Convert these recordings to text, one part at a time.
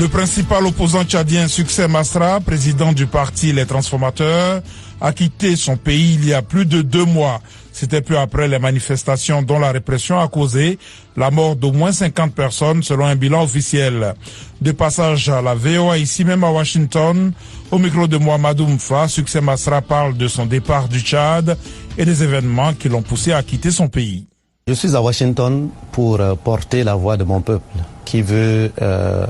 Le principal opposant tchadien Succès Masra, président du parti Les Transformateurs, a quitté son pays il y a plus de 2 mois. C'était peu après les manifestations dont la répression a causé la mort d'au moins 50 personnes selon un bilan officiel. De passage à la VOA ici même à Washington, au micro de Mohamedou Mfa, Succès Masra parle de son départ du Tchad et des événements qui l'ont poussé à quitter son pays. Je suis à Washington pour porter la voix de mon peuple qui veut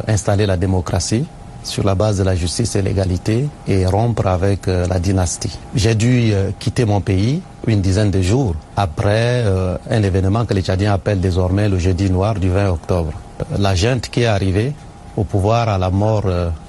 installer la démocratie sur la base de la justice et l'égalité et rompre avec la dynastie. J'ai dû quitter mon pays une dizaine de jours après un événement que les Tchadiens appellent désormais le jeudi noir du 20 octobre. La junte qui est arrivée au pouvoir à la mort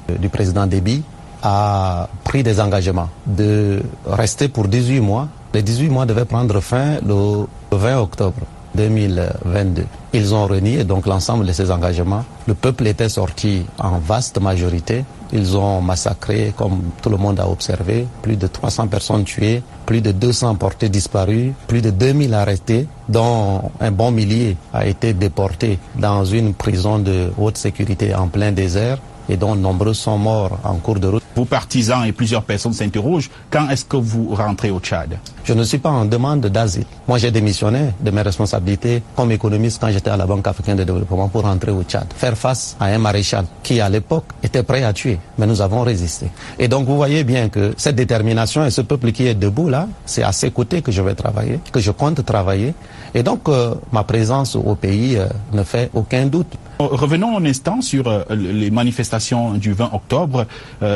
du président Déby a pris des engagements de rester pour 18 mois. Les 18 mois devaient prendre fin le 20 octobre 2022. Ils ont renié donc l'ensemble de ces engagements. Le peuple était sorti en vaste majorité. Ils ont massacré, comme tout le monde a observé, plus de 300 personnes tuées, plus de 200 portés disparus, plus de 2000 arrêtés, dont un bon millier a été déporté dans une prison de haute sécurité en plein désert et dont nombreux sont morts en cours de route. Vos partisans et plusieurs personnes s'interrogent, quand est-ce que vous rentrez au Tchad? Je ne suis pas en demande d'asile. Moi, j'ai démissionné de mes responsabilités comme économiste quand j'étais à la Banque africaine de développement pour rentrer au Tchad. Faire face à un maréchal qui, à l'époque, était prêt à tuer. Mais nous avons résisté. Et donc, vous voyez bien que cette détermination et ce peuple qui est debout là, c'est à ses côtés que je vais travailler, que je compte travailler. Et donc, ma présence au pays ne fait aucun doute. Revenons un instant sur les manifestations du 20 octobre.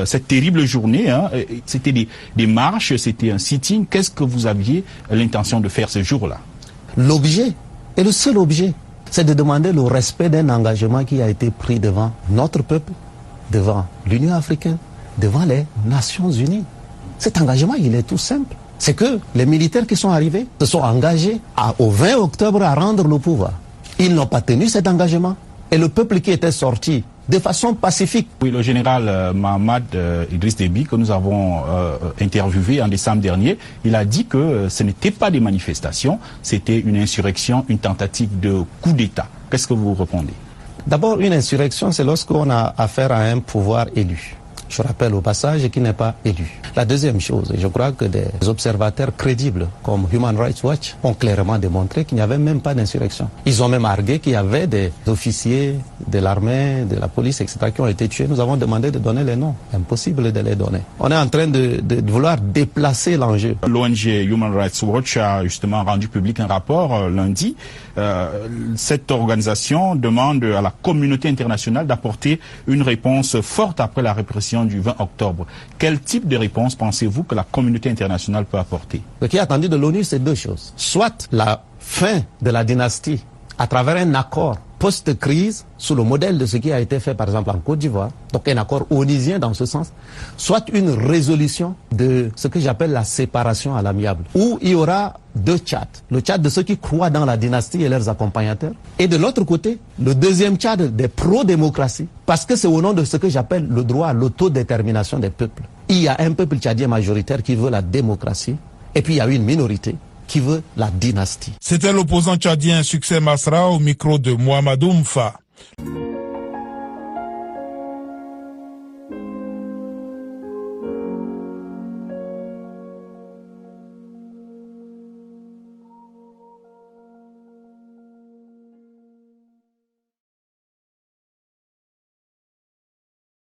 Cette terrible journée, hein, c'était des marches, c'était un sitting. Qu'est-ce que vous aviez l'intention de faire ce jour-là? L'objet, et le seul objet, c'est de demander le respect d'un engagement qui a été pris devant notre peuple, devant l'Union africaine, devant les Nations unies. Cet engagement, il est tout simple. C'est que les militaires qui sont arrivés se sont engagés au 20 octobre à rendre le pouvoir. Ils n'ont pas tenu cet engagement. Et le peuple qui était sorti de façon pacifique. Oui, le général Mahamad Idriss Déby, que nous avons interviewé en décembre dernier, il a dit que ce n'était pas des manifestations, c'était une insurrection, une tentative de coup d'État. Qu'est-ce que vous répondez? D'abord, une insurrection, c'est lorsqu'on a affaire à un pouvoir élu. Je rappelle au passage qu'il n'est pas élu. La deuxième chose, et je crois que des observateurs crédibles comme Human Rights Watch ont clairement démontré qu'il n'y avait même pas d'insurrection. Ils ont même argué qu'il y avait des officiers de l'armée, de la police, etc. qui ont été tués. Nous avons demandé de donner les noms. Impossible de les donner. On est en train de vouloir déplacer l'enjeu. L'ONG Human Rights Watch a justement rendu public un rapport lundi. Cette organisation demande à la communauté internationale d'apporter une réponse forte après la répression du 20 octobre. Quel type de réponse pensez-vous que la communauté internationale peut apporter? Ce qui est attendu de l'ONU, c'est deux choses. Soit la fin de la dynastie à travers un accord post-crise sous le modèle de ce qui a été fait par exemple en Côte d'Ivoire, donc un accord onusien dans ce sens, soit une résolution de ce que j'appelle la séparation à l'amiable, où il y aura deux Tchad. Le Tchad de ceux qui croient dans la dynastie et leurs accompagnateurs, et de l'autre côté, le deuxième Tchad des pro-démocratie, parce que c'est au nom de ce que j'appelle le droit à l'autodétermination des peuples. Il y a un peuple tchadien majoritaire qui veut la démocratie, et puis il y a une minorité qui veut la dynastie. C'était l'opposant tchadien Succès Masra au micro de Mohamedou Mfa.